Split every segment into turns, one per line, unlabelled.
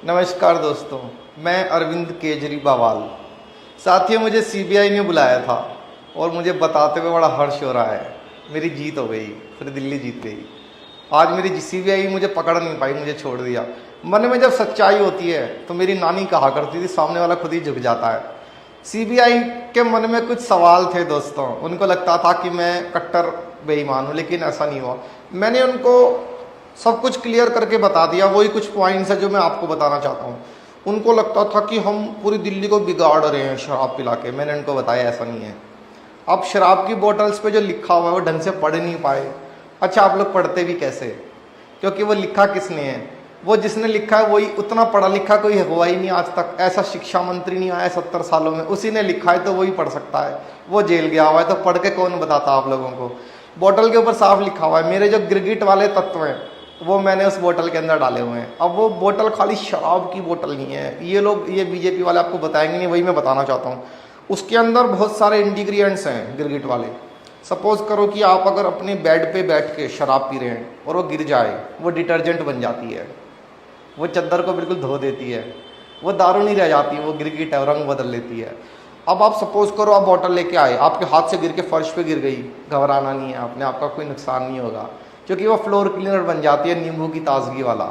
नमस्कार दोस्तों, मैं अरविंद केजरीवाल। साथियों, मुझे सीबीआई ने बुलाया था और मुझे बताते हुए बड़ा हर्ष हो रहा है। मेरी जीत हो गई, पूरी दिल्ली जीत गई। आज मेरी सीबीआई मुझे पकड़ नहीं पाई, मुझे छोड़ दिया। मन में जब सच्चाई होती है तो मेरी नानी कहा करती थी, सामने वाला खुद ही झुक जाता है। सीबीआई के मन में कुछ सवाल थे दोस्तों। उनको लगता था कि मैं कट्टर बेईमान हूँ, लेकिन ऐसा नहीं हुआ। मैंने उनको सब कुछ क्लियर करके बता दिया। वही कुछ पॉइंट्स है जो मैं आपको बताना चाहता हूँ। उनको लगता था कि हम पूरी दिल्ली को बिगाड़ रहे हैं शराब पिला के। मैंने उनको बताया ऐसा नहीं है। अब शराब की बोतल्स पे जो लिखा हुआ है वो ढंग से पढ़ नहीं पाए। अच्छा, आप लोग पढ़ते भी कैसे? क्योंकि वो लिखा किसने है? वो जिसने लिखा है वही, उतना पढ़ा लिखा कोई हुआ ही नहीं आज तक। ऐसा शिक्षा मंत्री नहीं आया 70 सालों में। उसी ने लिखा है तो वही पढ़ सकता है। वो जेल गया हुआ है तो पढ़ के कौन बताता आप लोगों को? बोतल के ऊपर साफ लिखा हुआ है। मेरे जो गिरगिट वाले तत्व हैं वो मैंने उस बोतल के अंदर डाले हुए हैं। अब वो बोतल खाली शराब की बोतल नहीं है। ये लोग, ये बीजेपी वाले आपको बताएंगे नहीं, वही मैं बताना चाहता हूँ। उसके अंदर बहुत सारे इंग्रीडियंट्स हैं गिरगिट वाले। सपोज करो कि आप अगर अपने बेड पे बैठ के शराब पी रहे हैं और वो गिर जाए, वो डिटर्जेंट बन जाती है। वो चादर को बिल्कुल धो देती है। वो दारू नहीं रह जाती, वो गिरगिट है, रंग बदल लेती है। अब आप सपोज करो आप बोतल लेके आए, आपके हाथ से गिर के फर्श पे गिर गई, घबराना नहीं है आपने, आपका कोई नुकसान नहीं होगा, क्योंकि वो फ्लोर क्लीनर बन जाती है, नींबू की ताजगी वाला।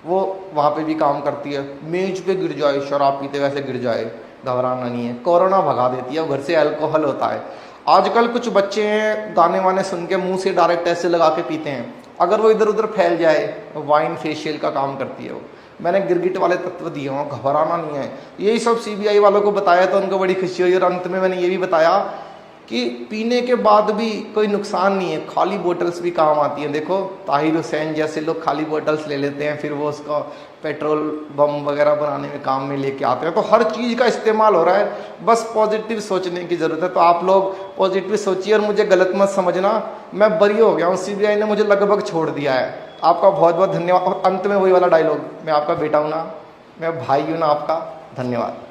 वो वहाँ पे भी काम करती है। मेज पे गिर जाए, शराब पीते वैसे गिर जाए, घबराना नहीं है, कोरोना भगा देती है। घर से अल्कोहल होता है। आजकल कुछ बच्चे हैं गाने वाने सुन के मुंह से डायरेक्ट ऐसे लगा के पीते हैं। अगर वो इधर उधर फैल जाए, वाइन फेशियल का काम करती है वो। मैंने गिरगिट वाले तत्व दिए हों, घबराना नहीं है। यही सब सीबीआई वालों को बताया तो उनको बड़ी खुशी हुई। और अंत में मैंने ये भी बताया कि पीने के बाद भी कोई नुकसान नहीं है, खाली बोतल्स भी काम आती हैं। देखो, ताहिर हुसैन जैसे लोग खाली बोतल्स ले लेते हैं, फिर वो उसका पेट्रोल बम वगैरह बनाने में काम में लेके आते हैं। तो हर चीज़ का इस्तेमाल हो रहा है। बस पॉजिटिव सोचने की ज़रूरत है। तो आप लोग पॉजिटिव सोचिए और मुझे गलत मत समझना। मैं बरी हो गया हूँ, सीबीआई ने मुझे लगभग छोड़ दिया है। आपका बहुत बहुत धन्यवाद। और अंत में वही वाला डायलॉग, मैं आपका बेटा हूँ ना, मैं भाई हूँ ना आपका। धन्यवाद।